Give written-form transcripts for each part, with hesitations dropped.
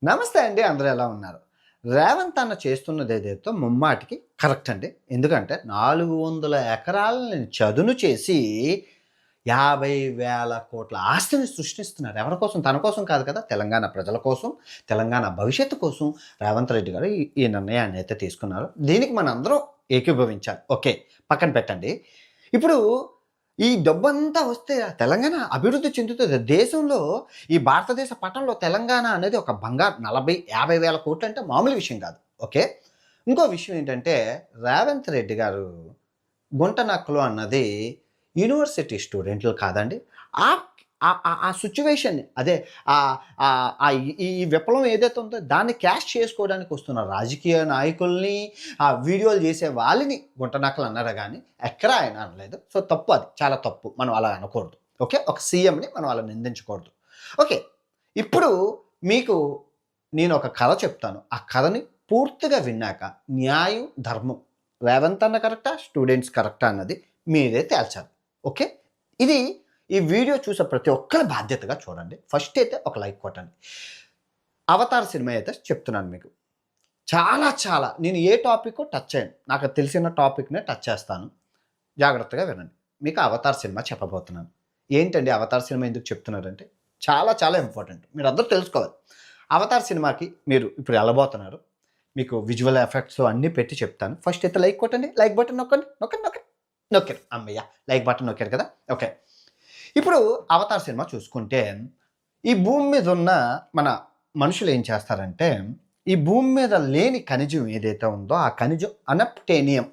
నమస్తే అండి. అందరూ ఎలా ఉన్నారు? రేవంత్ అన్న చేస్తున్నదేదైతే ముమ్మాటికి కరెక్ట్ అండి. ఎందుకంటే 400 ఎకరాలని చదును చేసి 50,000 కోట్ల ఆస్తిని సృష్టిస్తున్నారు. ఎవరి కోసం? తన కోసం కాదు కదా! తెలంగాణ ప్రజల కోసం, తెలంగాణ భవిష్యత్తు కోసం రేవంత్ రెడ్డి గారు ఈ నిర్ణయాన్ని అయితే తీసుకున్నారు. దీనికి మనందరం ఏకీభవించాలి. ఓకే. పక్కన పెట్టండి. ఇప్పుడు ఈ డబ్బంతా వస్తే తెలంగాణ అభివృద్ధి చెందుతది. దేశంలో ఈ భారతదేశ పటంలో తెలంగాణ అనేది ఒక బంగారు 40, 50,000 కోట్లు అంటే మామూలు విషయం కాదు. ఓకే. ఇంకో విషయం ఏంటంటే రేవంత్ రెడ్డి గారు గుంటనక్కలు అన్నది యూనివర్సిటీ స్టూడెంట్లు కాదండి. ఆ ఆ సిట్యుయేషన్‌ని అదే ఆహ్, ఆహ్, ఆహ్, ఈ ఈ విప్లవం ఏదైతే ఉందో దాన్ని క్యాష్ చేసుకోవడానికి వస్తున్న రాజకీయ నాయకుల్ని, ఆ వీడియోలు చేసే వాళ్ళని గుంటనక్కలు అన్నారే గానీ, ఎక్కడ ఆయన అనలేదు. సో, తప్పు అది. చాలా తప్పు. మనం అలా అనకూడదు. ఓకే. ఒక సీఎంని మనం అలా నిందించకూడదు. ఓకే. ఇప్పుడు మీకు నేను ఒక కథ చెప్తాను. ఆ కథని పూర్తిగా విన్నాక న్యాయం, ధర్మం రేవంత్ అన్న కరెక్టా? స్టూడెంట్స్ కరెక్టా? అన్నది మీరే తేల్చాలి. ఓకే. ఇది ఈ వీడియో చూసే ప్రతి ఒక్కరి బాధ్యతగా చూడండి. ఫస్ట్ అయితే ఒక లైక్ కొట్టండి. 'అవతార్' సినిమా అయితే చెప్తున్నాను మీకు. చాలా నేను ఏ టాపికో టచ్ చేయను. నాకు తెలిసిన టాపిక్‌నే టచ్ చేస్తాను. జాగ్రత్తగా వినండి. మీకు 'అవతార్' సినిమా చెప్పబోతున్నాను. ఏంటండి 'అవతార్' సినిమా ఎందుకు చెప్తున్నారంటే చాలా ఇంపార్టెంట్. మీరందరూ తెలుసుకోవాలి. 'అవతార్' సినిమాకి మీరు ఇప్పుడు ఎళ్ళబోతున్నారు. మీకు విజువల్ ఎఫెక్ట్స్ అన్నీ పెట్టి చెప్తాను. ఫస్ట్ అయితే లైక్ కొట్టండి. లైక్ బటన్ నొక్కండి. నొక్కారు. హమ్మయ్య! లైక్ బటన్ నొక్కారు కదా! ఓకే. ఇప్పుడు 'అవతార్' సినిమా చూసుకుంటే, ఈ భూమి మీద ఉన్న మన మనుషులు ఏం చేస్తారంటే, ఈ భూమి మీద లేని ఖనిజం ఏదైతే ఉందో, ఆ ఖనిజం అనప్టేనియం.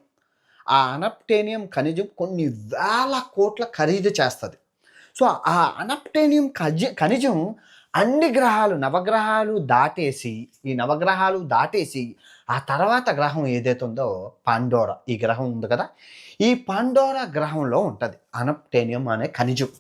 ఆ అనప్టేనియం ఖనిజం కొన్ని వేల కోట్ల ఖరీదు చేస్తది. సో, ఆ అనప్టేనియం ఖనిజం అన్ని గ్రహాలు, నవగ్రహాలు దాటేసి, ఈ నవగ్రహాలు దాటేసి, ఆ తర్వాత గ్రహం ఏదైతే ఉందో పాండోరా ఈ గ్రహం ఉంది కదా! ఈ పాండోరా గ్రహంలో ఉంటది అనప్టేనియం అనే ఖనిజం.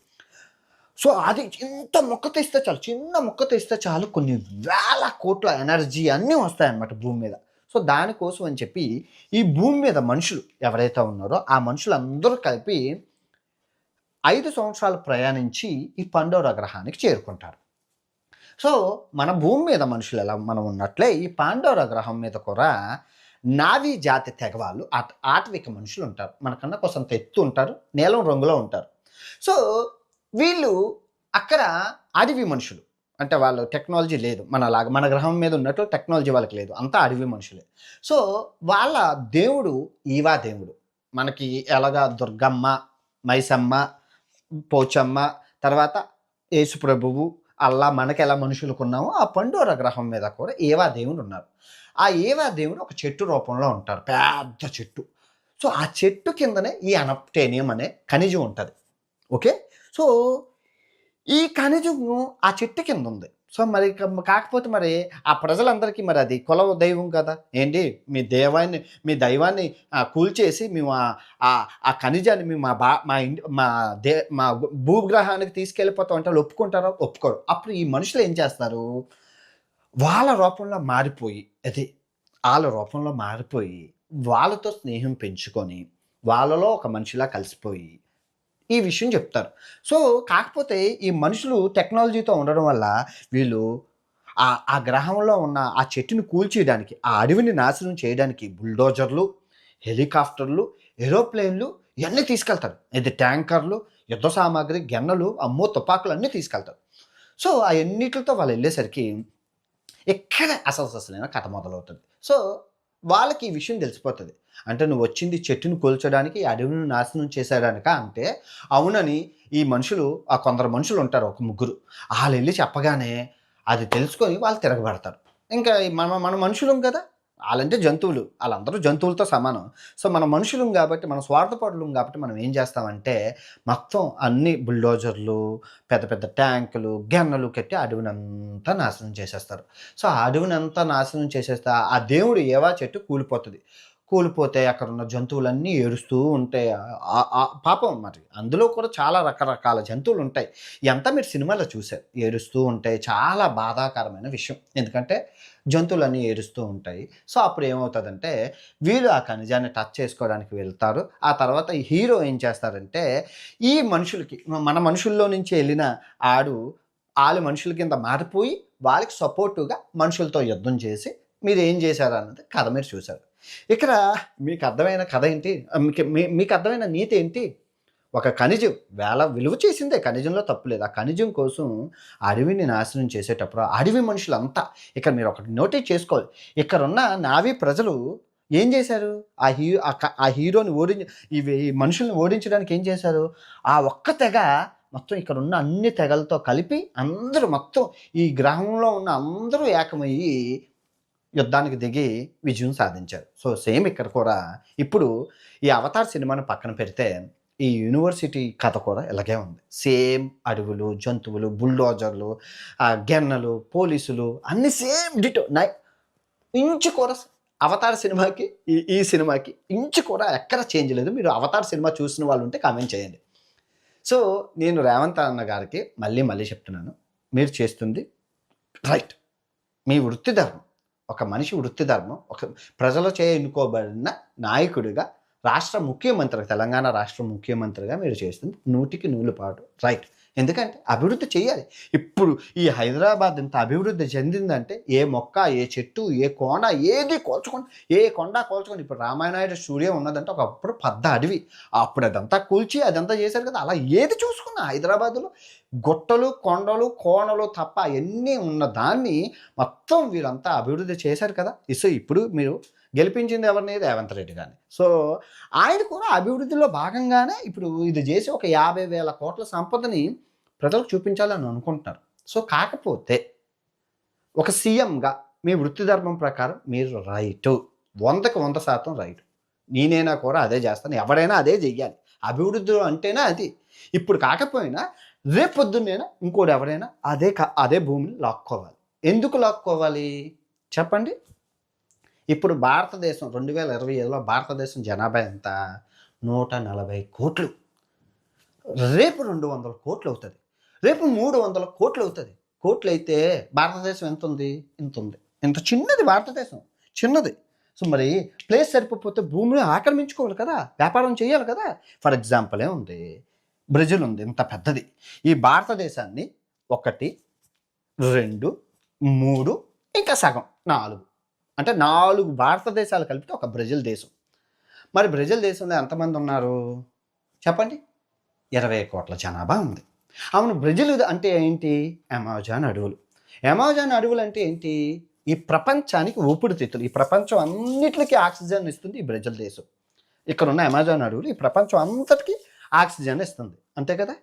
సో, అది ఇంత ముక్క తీస్తే చాలు. చిన్న ముక్క తీస్తే చాలు కొన్ని వేల కోట్ల ఎనర్జీ అన్నీ వస్తాయన్నమాట భూమి మీద. సో, దానికోసం అని చెప్పి ఈ భూమి మీద మనుషులు ఎవరైతే ఉన్నారో ఆ మనుషులందరూ కలిపి 5 సంవత్సరాలు ప్రయాణించి ఈ పాండోరా గ్రహానికి చేరుకుంటారు. సో, మన భూమి మీద మనుషులు ఎలా మనం ఉన్నట్లే ఈ పాండోరా గ్రహం మీద కూడా నావీ జాతి తెగ వాళ్ళు ఆటవిక మనుషులుంటారు. మనకన్నా కొంచెంత ఎత్తు ఉంటారు. నీలం రంగులో ఉంటారు. సో, వీళ్ళు అక్కడ అడవి మనుషులు. అంటే వాళ్ళు టెక్నాలజీ లేదు. మనలాగా మన గ్రహం మీద ఉన్నట్టు టెక్నాలజీ వాళ్ళకి లేదు. అంతా అడవి మనుషులే. సో, వాళ్ళ దేవుడు ఈవా దేవుడు. మనకి ఎలాగా దుర్గమ్మ, మైసమ్మ, పోచమ్మ, తర్వాత యేసుప్రభువు, అల్లా మనకెలా మనుషులకున్నామో ఆ పండోర గ్రహం మీద కూడా ఏవా దేవుడున్నారు. ఆ ఏవా దేవుడు ఒక చెట్టు రూపంలో ఉంటారు. పెద్ద చెట్టు. సో, ఆ చెట్టు కిందనే ఈ అనప్టేనియం అనే ఖనిజం ఉంటది. ఓకే. సో, ఈ ఖనిజము ఆ చెట్టు కిందుంది. సో, మరి కాకపోతే మరి ఆ ప్రజలందరికీ మరి అది కుల దైవం కదా! ఏంటి మీ దైవాన్ని కూల్చేసి మేము ఆ ఖనిజాన్ని మేము మా భూగ్రహానికి తీసుకెళ్ళిపోతాం అంటే వాళ్ళు ఒప్పుకుంటారా? ఒప్పుకోరు. అప్పుడు ఈ మనుషులు ఏం చేస్తారు? వాళ్ళ రూపంలో మారిపోయి ఆళ్ళ రూపంలో మారిపోయి, వాళ్ళతో స్నేహం పెంచుకొని, వాళ్ళలో ఒక మనిషిలా కలిసిపోయి ఈ విషయం చెప్తారు. సో, కాకపోతే ఈ మనుషులు టెక్నాలజీతో ఉండడం వల్ల వీళ్ళు ఆ గ్రహంలో ఉన్న ఆ చెట్టుని కూల్చేయడానికి, ఆ అడవిని నాశనం చేయడానికి బుల్డోజర్లు, హెలికాప్టర్లు, ఏరోప్లేన్‌లు ఇయన్నీ తీసుకెళ్తారు. ట్యాంకర్లు, యుద్ధ సామాగ్రి, గెన్నలు, అమ్మో! తుపాకులు అన్నీ తీసుకెళ్తారు. సో, అయన్నిట్లితో వాళ్ళెళ్ళేసరికి ఇక్కడే అసలైన కథ మొదలవుతది. సో, వాళ్ళకి ఈ విషయం తెలిసిపోతది. అంటే నువ్వొచ్చింది చెట్టుని కూల్చడానికి, అడవిని నాశనం చేసేయడానికా అంటే, అవునని ఈ మనుషులు కొందరు మనుషులుంటారు ఒక ముగ్గురు. ఆళ్ళెళ్లి చెప్పగానే అది తెలుసుకొని వాళ్ళు తిరగబడతారు. ఇంకా మన మనుషులం కదా! ఆళ్ళంటే జంతువులు. ఆళ్ళందరూ జంతువులతో సమానం. సో, మన మనుషులం గాబట్టి, మనం స్వార్థపరులం గాబట్టి మనం ఏం చేస్తామంటే, మొత్తం అన్ని బుల్డోజర్లు, పెద్ద పెద్ద ట్యాంకులు, గెన్నలు కట్టి అడవినంతా నాశనం చేసేస్తారు. సో, ఆ అడవినంతా నాశనం చేసేస్తే ఆ దేవుడు ఏవా చెట్టు కూలిపోతది. కూలిపోతే అక్కడున్న జంతువులన్నీ ఏడుస్తూ ఉంటాయి. పాపం మరి అందులో కూడా చాలా రకరకాల జంతువులుంటాయి. ఇయంతా మీరు సినిమాలో చూసారు. ఏడుస్తూ ఉంటాయి. చాలా బాధాకరమైన విషయం. ఎందుకంటే జంతువులన్నీ ఏడుస్తూ ఉంటాయి. సో, అప్పుడు ఏమవుతదంటే వీళ్ళు ఆ ఖనిజాన్ని టచ్ చేసుకోవడానికి వెళ్తారు. ఆ తర్వాత ఈ హీరో ఏం చేస్తారంటే ఈ మనుషులకి మన మనుషుల్లో నుంచి ఎళ్ళిన ఆడు వాళ్ళ మనుషుల కింద మారిపోయి వాళ్ళకి సపోర్టుగా మనుషులతో యుద్ధం చేసి మీరు ఏం చేశారు అన్నది కథ మీరు చూశారు. ఇక్కడ మీకు అర్థమైన కథ ఏంటి, మీకు అర్థమైన నీతి ఏంటి? ఒక ఖనిజం విలువ చేసిందే, ఖనిజంలో తప్పు లేదు. ఆ ఖనిజం కోసం అడవిని నాశనం చేసేటప్పుడు అడవి మనుషులంతా, ఇక్కడ మీరు ఒకటి నోటీస్ చేసుకోవాలి, ఇక్కడున్న నావీ ప్రజలు ఏం చేశారు? ఆ హీరోని ఈ మనుషుల్ని ఓడించడానికి ఏం చేశారు? ఆ ఒక్క తెగ మొత్తం ఇక్కడ ఉన్న అన్ని తెగలతో కలిపి అందరూ మొత్తం ఈ గ్రహంలో ఉన్న అందరూ ఏకమయ్యి యుద్ధానికి దిగి విజయం సాధించారు. సో సేమ్ ఇక్కడ కూడా ఇప్పుడు ఈ అవతార్ సినిమాను పక్కన పెడితే ఈ యూనివర్సిటీ కథ కూడా ఇలాగే ఉంది. సేమ్ అడవులు, జంతువులు, బుల్డోజర్లు, గెన్నలు, పోలీసులు అన్ని సేమ్ డిటో. ఇంచు కూడా అవతార్ సినిమాకి ఈ సినిమాకి ఇంచు కూడా ఎక్కడ చేంజ్ లేదు. మీరు అవతార్ సినిమా చూసిన వాళ్ళు ఉంటే కామెంట్ చేయండి. సో నేను రేవంత్ అన్న గారికి మళ్ళీ చెప్తున్నాను, మీరు చేస్తుంది రైట్. మీ వృత్తి ధర్మం, ఒక మనిషి వృత్తి ధర్మం, ఒక ప్రజలచే ఎన్నుకోబడిన నాయకుడిగా, రాష్ట్ర ముఖ్యమంత్రిగా, తెలంగాణ రాష్ట్ర ముఖ్యమంత్రిగా మీరు చేస్తుంది 100కి 100 రైట్. ఎందుకంటే అభివృద్ధి చేయాలి. ఇప్పుడు ఈ హైదరాబాద్ ఇంత అభివృద్ధి చెందిందంటే ఏ మొక్క, ఏ చెట్టు, ఏ కోన, ఏది కోల్చుకోండి, ఏ కొండ కోల్చుకోండి. ఇప్పుడు రామాయణాయుడు స్టూడియో ఉన్నదంటే ఒకప్పుడు పెద్ద అడవి, అప్పుడు అదంతా కూల్చి అదంతా చేశారు కదా. అలా ఏది చూసుకున్నా హైదరాబాద్లో గుట్టలు, కొండలు, కోనలు తప్ప ఎన్ని ఉన్న దాన్ని మొత్తం వీళ్ళంతా అభివృద్ధి చేశారు కదా. సో ఇప్పుడు మీరు గెలిపించింది ఎవరిని? రేవంత్ రెడ్డి గారిని. సో ఆయన కూడా అభివృద్ధిలో భాగంగానే ఇప్పుడు ఇది చేసి ఒక 50,000 కోట్ల సంపదని ప్రజలకు చూపించాలని అనుకుంటున్నారు. సో కాకపోతే ఒక సీఎంగా మీ వృత్తి ధర్మం ప్రకారం మీరు రైటు, 100కి 100% రైటు. నేనైనా కూడా అదే చేస్తాను, ఎవరైనా అదే చెయ్యాలి. అభివృద్ధి అంటేనే అది. ఇప్పుడు కాకపోయినా రేపొద్దున్నైనా ఇంకోటి ఎవరైనా అదే భూమిని లాక్కోవాలి. ఎందుకు లాక్కోవాలి చెప్పండి? ఇప్పుడు భారతదేశం 2027లో భారతదేశం జనాభా ఎంత? 140 కోట్లు. రేపు 200 కోట్లు అవుతుంది, రేపు 300 కోట్లు అవుతుంది. కోట్లు అయితే భారతదేశం ఎంత ఉంది? ఇంత ఉంది. ఇంత చిన్నది భారతదేశం, చిన్నది. సో మరి ప్లేస్ సరిపోతే భూమిని ఆక్రమించుకోవాలి కదా, వ్యాపారం చేయాలి కదా. ఫర్ ఎగ్జాంపుల్ ఉంది, బ్రెజిల్ ఉంది, ఇంత పెద్దది. ఈ భారతదేశాన్ని 1, 2, 3 ఇంకా సగం 4, అంటే 4 భారతదేశాలు కలిపితే ఒక బ్రెజిల్ దేశం. మరి బ్రెజిల్ దేశంలో ఎంతమంది ఉన్నారు చెప్పండి? 20 కోట్ల జనాభా ఉంది. అవును, బ్రెజిల్ అంటే ఏంటి? అమెజాన్ అడవులు. అమెజాన్ అడవులు అంటే ఏంటి? ఈ ప్రపంచానికి ఊపిరితిత్తులు, ఈ ప్రపంచం అన్నిటికీ ఆక్సిజన్ ఇస్తుంది ఈ బ్రెజిల్ దేశం. ఇక్కడ ఉన్న అమెజాన్ అడవులు ఈ ప్రపంచం అంతటికీ ఆక్సిజన్ ఇస్తుంది, అంతే కదా.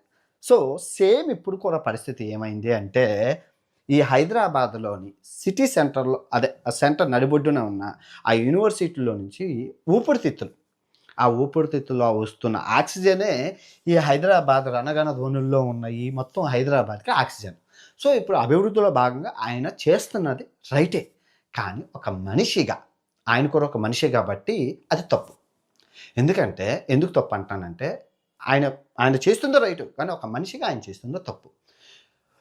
సో సేమ్ ఇప్పుడు కూడా పరిస్థితి ఏమైంది అంటే, ఈ హైదరాబాద్లోని సిటీ సెంటర్లో, అదే ఆ సెంటర్ నడిబొడ్డున ఉన్న ఆ యూనివర్సిటీలో నుంచి ఊపిరితిత్తులు, ఆ ఊపిరితిత్తుల్లో వస్తున్న ఆక్సిజనే ఈ హైదరాబాద్ రణగణ ధ్వనుల్లో ఉన్న ఈ మొత్తం హైదరాబాద్కి ఆక్సిజన్. సో ఇప్పుడు అభివృద్ధిలో భాగంగా ఆయన చేస్తున్నది రైటే, కానీ ఒక మనిషిగా, ఆయన కూడా ఒక మనిషి కాబట్టి అది తప్పు. ఎందుకు తప్పు అంటానంటే, ఆయన చేస్తుందో రైటు, కానీ ఒక మనిషిగా ఆయన చేస్తుందో తప్పు.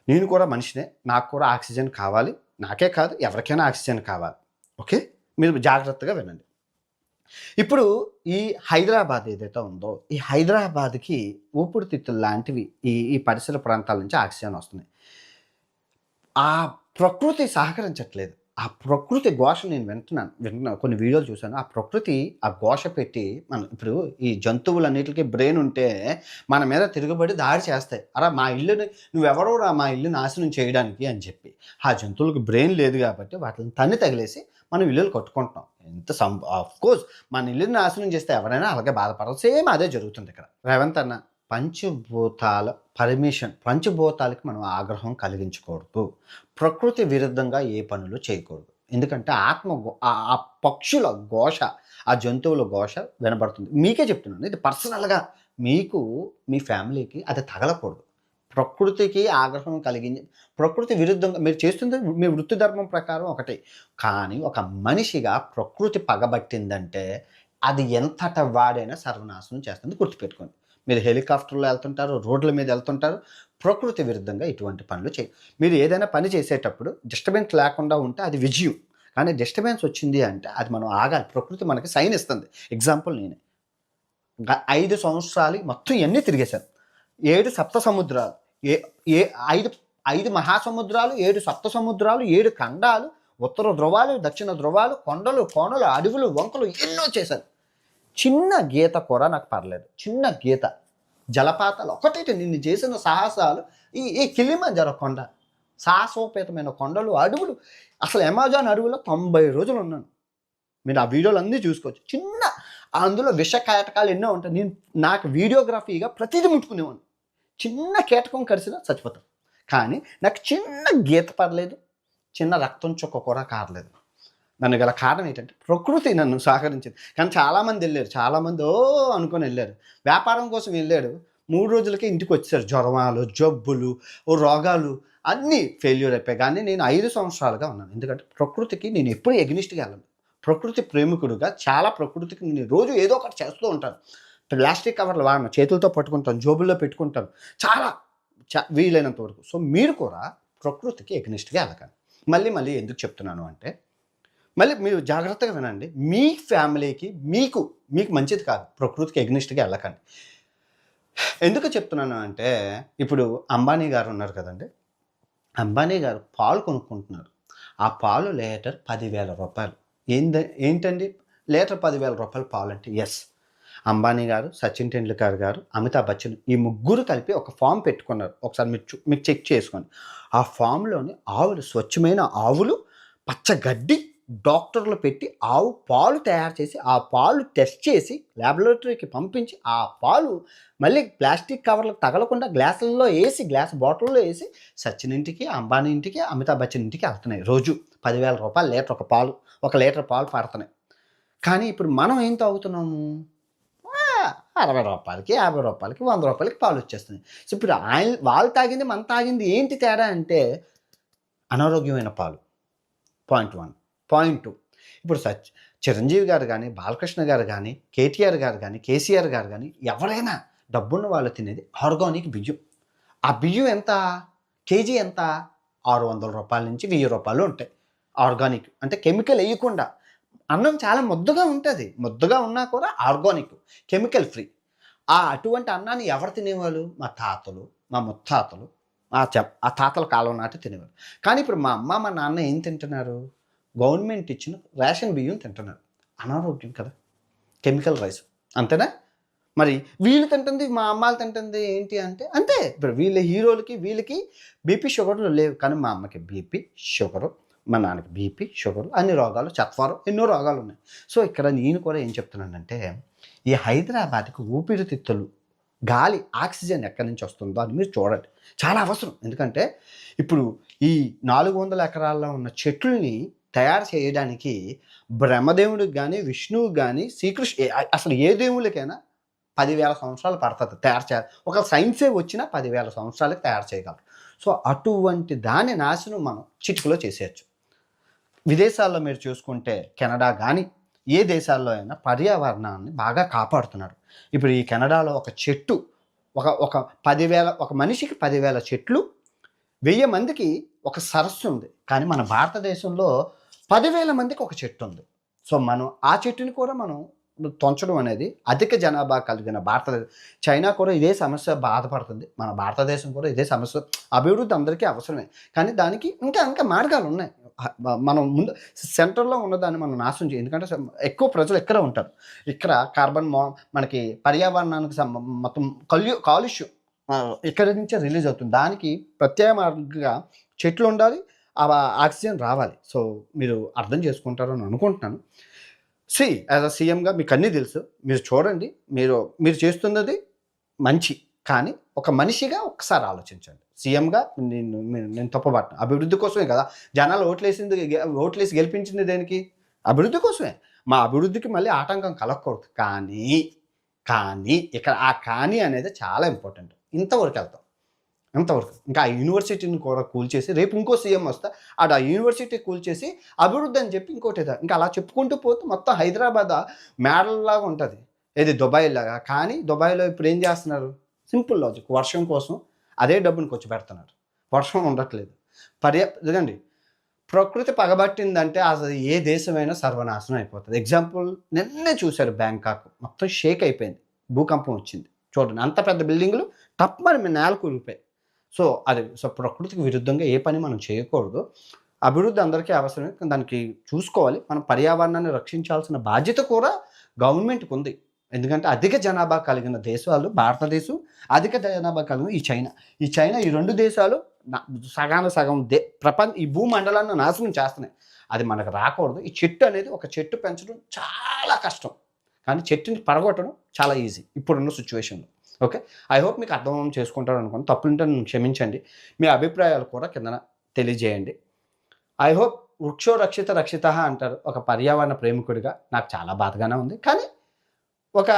నేను కూడా మనిషినే, నాకు కూడా ఆక్సిజన్ కావాలి, నాకే కాదు ఎవరికైనా ఆక్సిజన్ కావాలి. ఓకే, మీరు జాగ్రత్తగా వినండి. ఇప్పుడు ఈ హైదరాబాద్ ఏదైతే ఉందో, ఈ హైదరాబాద్కి ఊపిరితిత్తులు లాంటివి ఈ పరిసర ప్రాంతాల నుంచి ఆక్సిజన్ వస్తున్నాయి. ఆ ప్రకృతి సహకరించట్లేదు. ఆ ప్రకృతి ఘోష నేను వింటున్నాను, కొన్ని వీడియోలు చూశాను. ఆ ప్రకృతి ఆ ఘోష పెట్టి, మనం ఇప్పుడు ఈ జంతువులన్నిటికీ బ్రెయిన్ ఉంటే మన మీద తిరుగుబడి దాడి చేస్తాయి. అలా మా ఇల్లుని నువ్వెవరో మా ఇల్లు నాశనం చేయడానికి అని చెప్పి. ఆ జంతువులకు బ్రెయిన్ లేదు కాబట్టి వాటిని తన్ని తగిలేసి మనం ఇల్లులు కట్టుకుంటున్నాం. కోర్స్ మన ఇల్లుని నాశనం చేస్తే ఎవరైనా అలాగే బాధపడరు. సేమ్ అదే జరుగుతుంది ఇక్కడ. రేవంత్ అన్న, పంచభూతాలకి మనం ఆగ్రహం కలిగించకూడదు, ప్రకృతి విరుద్ధంగా ఏ పనులు చేయకూడదు. ఎందుకంటే ఆ పక్షుల ఘోష, ఆ జంతువుల ఘోష వినబడుతుంది. మీకే చెప్తున్నాను, ఇది పర్సనల్గా మీకు, మీ ఫ్యామిలీకి అది తగలకూడదు. ప్రకృతికి ఆగ్రహం కలిగించి, ప్రకృతి విరుద్ధంగా మీరు చేస్తుంది మీ వృత్తి ధర్మం ప్రకారం ఒకటి, కానీ ఒక మనిషిగా ప్రకృతి పగబట్టిందంటే అది ఎంతట వాడైనా సర్వనాశనం చేస్తుంది. గుర్తుపెట్టుకోండి. మీరు హెలికాప్టర్లో వెళ్తుంటారు, రోడ్ల మీద వెళ్తుంటారు, ప్రకృతి విరుద్ధంగా ఇటువంటి పనులు మీరు ఏదైనా పని చేసేటప్పుడు డిస్టర్బెన్స్ లేకుండా ఉంటే అది విజయం. కానీ డిస్టర్బెన్స్ వచ్చింది అంటే అది మనం ఆగాలి. ప్రకృతి మనకి సైన్ ఇస్తుంది. ఎగ్జాంపుల్ నేనే 5 సంవత్సరాలు మొత్తం ఇవన్నీ తిరిగేశాను. 7 సప్త సముద్రాలు, 5 5 మహాసముద్రాలు, 7 సప్త సముద్రాలు, 7 ఖండాలు, ఉత్తర ధ్రువాలు, దక్షిణ ధ్రువాలు, కొండలు, కోనలు, అడవులు, వంకలు ఎన్నో చేశాను. చిన్న గీత కూడా నాకు పర్లేదు. చిన్న గీత, జలపాతాలు ఒకటి నిన్ను చేసిన సాహసాలు. ఈ ఈ కిలిమంజారో కొండ, సాహసోపేతమైన కొండలు, అడవులు. అసలు అమెజాన్ అడవులో 90 రోజులు ఉన్నాను. మీరు ఆ వీడియోలు అన్నీ చూసుకోవచ్చు. చిన్న అందులో విష కీటకాలు ఎన్నో ఉంటాయి. నాకు వీడియోగ్రఫీగా ప్రతిదీ ముట్టుకునేవాడిని. చిన్న కీటకం కరిసినా చచ్చిపోతాం. కానీ నాకు చిన్న గీత పర్లేదు, చిన్న రక్తం చుక్క కూడా కారలేదు. నన్ను గల కారణం ఏంటంటే ప్రకృతి నన్ను సహకరించింది. కానీ చాలామంది వెళ్ళారు, చాలామంది అనుకొని వెళ్ళారు, వ్యాపారం కోసం వెళ్ళాడు. 3 రోజులకే ఇంటికి వచ్చారు. జ్వరాలు, జబ్బులు, రోగాలు అన్నీ ఫెయిల్యూర్ అయిపోయాయి. కానీ నేను 5 సంవత్సరాలుగా ఉన్నాను. ఎందుకంటే ప్రకృతికి నేను ఎప్పుడూ ఎగ్నిస్ట్గా వెళ్ళను. ప్రకృతి ప్రేమికుడుగా చాలా ప్రకృతికి నేను రోజు ఏదో ఒకటి చేస్తూ ఉంటాను. ప్లాస్టిక్ కవర్లు వాడను, చేతులతో పట్టుకుంటాను, జోబుల్లో పెట్టుకుంటాను, చాలా వీలైనంత వరకు. సో మీరు కూడా ప్రకృతికి ఎగ్నిస్ట్గా వెళ్ళకండి. మళ్ళీ ఎందుకు చెప్తున్నాను అంటే, మళ్ళీ మీరు జాగ్రత్తగా వినండి. మీ ఫ్యామిలీకి మీకు మంచిది కాదు ప్రకృతికి ఎగ్నిస్ట్గా వెళ్ళకండి. ఎందుకు చెప్తున్నాను అంటే, ఇప్పుడు అంబానీ గారు ఉన్నారు కదండి. అంబానీ గారు పాలు కొనుక్కుంటున్నారు. ఆ పాలు లీటర్ 10,000 రూపాయలు. ఏంటండి లీటర్ 10,000 రూపాయలు పాలు అంటే? ఎస్, అంబానీ గారు, సచిన్ టెండూల్కర్ గారు, అమితాబ్ బచ్చన్ ఈ ముగ్గురు కలిపి ఒక ఫామ్ పెట్టుకున్నారు. ఒకసారి మీకు చెక్ చేసుకోండి. ఆ ఫామ్లోని ఆవులు, స్వచ్ఛమైన ఆవులు, పచ్చగడ్డి, డాక్టర్లు పెట్టి ఆవు పాలు తయారు చేసి, ఆ పాలు టెస్ట్ చేసి ల్యాబొరేటరీకి పంపించి, ఆ పాలు మళ్ళీ ప్లాస్టిక్ కవర్లకు తగలకుండా గ్లాసుల్లో వేసి, గ్లాస్ బాటిల్లో వేసి సచిన్ ఇంటికి, అంబానీ ఇంటికి, అమితాబ్ బచ్చన్ ఇంటికి వెళ్తున్నాయి. రోజు 10,000 రూపాయలు లీటర్ ఒక లీటర్ పాలు పడుతున్నాయి. కానీ ఇప్పుడు మనం ఏం తాగుతున్నాము? 60 రూపాయలకి, 50 రూపాయలకి, 100 రూపాయలకి పాలు వచ్చేస్తున్నాయి. సో ఇప్పుడు వాళ్ళు తాగింది, మనం తాగింది ఏంటి తేడా అంటే అనారోగ్యమైన పాలు. పాయింట్ 1. పాయింట్ 2, ఇప్పుడు చిరంజీవి గారు కానీ, బాలకృష్ణ గారు కానీ, కేటీఆర్ గారు కానీ, కేసీఆర్ గారు కానీ, ఎవరైనా డబ్బున్న వాళ్ళు తినేది ఆర్గానిక్ బియ్యం. ఆ బియ్యం ఎంత? కేజీ ఎంత? 600 రూపాయల నుంచి 1000 రూపాయలు ఉంటాయి. ఆర్గానిక్ అంటే కెమికల్ వేయకుండా. అన్నం చాలా ముద్దగా ఉంటుంది. ముద్దగా ఉన్నా కూడా ఆర్గానిక్, కెమికల్ ఫ్రీ. అటువంటి అన్నాన్ని ఎవరు తినేవాళ్ళు? మా తాతలు, మా ముత్తాతలు, ఆ తాతల కాలం నాటి తినేవారు. కానీ ఇప్పుడు మా అమ్మ, మా నాన్న ఏం తింటున్నారు? గవర్నమెంట్ ఇచ్చిన రేషన్ బియ్యం తింటున్నారు. అనారోగ్యం కదా, కెమికల్ రైస్. అంతేనా? మరి వీళ్ళు తింటుంది, మా అమ్మాలు తింటుంది ఏంటి అంటే అంతే. ఇప్పుడు వీళ్ళ హీరోలకి వీళ్ళకి బీపీ షుగర్లు లేవు. కానీ మా అమ్మకి బీపీ షుగరు, మా నాన్నకి బీపీ షుగరు, అన్ని రోగాలు, చత్వారం, ఎన్నో రోగాలు ఉన్నాయి. సో ఇక్కడ నేను కూడా ఏం చెప్తున్నానంటే, ఈ హైదరాబాద్కి ఊపిరితిత్తులు, గాలి, ఆక్సిజన్ ఎక్కడి నుంచి వస్తుందో అని మీరు చూడండి. చాలా అవసరం. ఎందుకంటే ఇప్పుడు ఈ 400 ఎకరాల్లో ఉన్న చెట్లని తయారు చేయడానికి బ్రహ్మదేవుడికి కానీ, విష్ణువుకి కానీ, అసలు ఏ దేవుళ్ళకైనా 10,000 సంవత్సరాలు పడుతుంది తయారు చేయాలి. ఒక సైన్సే వచ్చినా 10,000 సంవత్సరాలకు తయారు చేయగలరు. సో అటువంటి దాని నాశనం మనం చిటికలో చేసేయచ్చు. విదేశాల్లో మీరు చూసుకుంటే కెనడా కానీ, ఏ దేశాల్లో అయినా పర్యావరణాన్ని బాగా కాపాడుతున్నారు. ఇప్పుడు ఈ కెనడాలో ఒక చెట్టు, ఒక 10,000, ఒక మనిషికి 10,000 చెట్లు, 1000 మందికి ఒక సరస్సు ఉంది. కానీ మన భారతదేశంలో 10,000 మందికి ఒక చెట్టు ఉంది. సో మనం ఆ చెట్టుని కూడా మనం తొంచడం అనేది, అధిక జనాభా కలిగిన భారతదేశం, చైనా కూడా ఇదే సమస్య బాధపడుతుంది. మన భారతదేశం కూడా ఇదే సమస్య. అభివృద్ధి అందరికీ అవసరమే. కానీ దానికి ఇంకా మార్గాలు ఉన్నాయి. మనం ముందు సెంటర్లో ఉన్నదాన్ని మనం నాశనం చేయాలి. ఎందుకంటే ఎక్కువ ప్రజలు ఎక్కడ ఉంటారు. ఇక్కడ కార్బన్ మనకి పర్యావరణానికి మొత్తం కాలుష్యం ఇక్కడి నుంచే రిలీజ్ అవుతుంది. దానికి ప్రత్యామ్నాయంగా చెట్లు ఉండాలి, ఆక్సిజన్ రావాలి. సో మీరు అర్థం చేసుకుంటారు అని అనుకుంటున్నాను. యాజ్ అ సీఎంగా మీకు అన్నీ తెలుసు. మీరు చూడండి, మీరు చేస్తున్నది మంచి. కానీ ఒక మనిషిగా ఒకసారి ఆలోచించండి. సీఎంగా నేను తప్పబట్టను. అభివృద్ధి కోసమే కదా జనాలు ఓట్లేసి గెలిపించింది. దేనికి? అభివృద్ధి కోసమే. మా అభివృద్ధికి మళ్ళీ ఆటంకం కలగకూడదు. కానీ ఇక్కడ కానీ అనేది చాలా ఇంపార్టెంట్. ఇంతవరకు వెళ్తాం. ఇంకా ఆ యూనివర్సిటీని కూడా కూల్చేసి, రేపు ఇంకో సీఎం వస్తా ఆ యూనివర్సిటీ కూల్చేసి అభివృద్ధి అని చెప్పి ఇంకోటి ఇంకా అలా చెప్పుకుంటూ పోతే మొత్తం హైదరాబాద్ మేడల్లాగా ఉంటుంది. ఏది దుబాయ్ లాగా. కానీ దుబాయ్లో ఇప్పుడు ఏం చేస్తున్నారు? Simple logic. వర్షం కోసం అదే డబ్బుని ఖర్చు పెడుతున్నారు. వర్షం ఉండట్లేదు. ఇదండి, ప్రకృతి పగబట్టిందంటే అసలు ఏ దేశమైనా సర్వనాశనం అయిపోతుంది. ఎగ్జాంపుల్ నిన్నే చూశారు, బ్యాంకాక్ మొత్తం షేక్ అయిపోయింది, భూకంపం వచ్చింది. చూడండి, అంత పెద్ద బిల్డింగులు తప్పని నేల కూలిపోయాయి. సో ప్రకృతికి విరుద్ధంగా ఏ పని మనం చేయకూడదు. అభివృద్ధి అందరికీ అవసరమే. కానీ దానికి చూసుకోవాలి. మనం పర్యావరణాన్ని రక్షించాల్సిన బాధ్యత కూడా గవర్నమెంట్‌కుంది. ఎందుకంటే అధిక జనాభా కలిగిన దేశాలు భారతదేశం, అధిక జనాభా కలిగిన ఈ చైనా ఈ 2 దేశాలు న సగానికి సగం ఈ భూమండలాన్ని నాశనం చేస్తున్నాయి. అది మనకు రాకూడదు. ఈ చెట్టు అనేది ఒక చెట్టు పెంచడం చాలా కష్టం. కానీ చెట్టుని పడగొట్టడం చాలా ఈజీ ఇప్పుడున్న సిట్యుయేషన్‌లో. ఓకే. ఐ హోప్ మీకు అర్థం చేసుకుంటారనుకోండి. తప్పులుంటే నన్ను క్షమించండి. మీ అభిప్రాయాలు కూడా కిందన తెలియజేయండి. ఐ హోప్ వృక్షో రక్షిత రక్షితః అంటారు. ఒక పర్యావరణ ప్రేమికుడిగా నాకు చాలా బాధగానే ఉంది. కానీ ఒక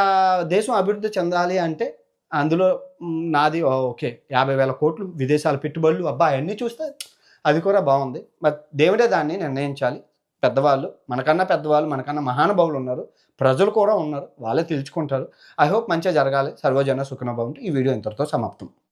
దేశం అభివృద్ధి చెందాలి అంటే అందులో నాది ఓకే. 50,000 కోట్లు విదేశాల పెట్టుబడులు అబ్బా! అయన్నీ చూస్తే అది కూడా బావుంది. బట్ దేవుడే దాన్ని నిర్ణయించాలి. పెద్దవాళ్ళు, మనకన్నా పెద్దవాళ్ళు, మనకన్నా మహానుభావులు ఉన్నారు. ప్రజలు కూడా ఉన్నారు. వాళ్ళే తెలుసుకుంటారు. ఐ హోప్ మంచిగా జరగాలి. సర్వజన సుఖినో భవంతు. ఈ వీడియో ఇంతటితో సమాప్తం.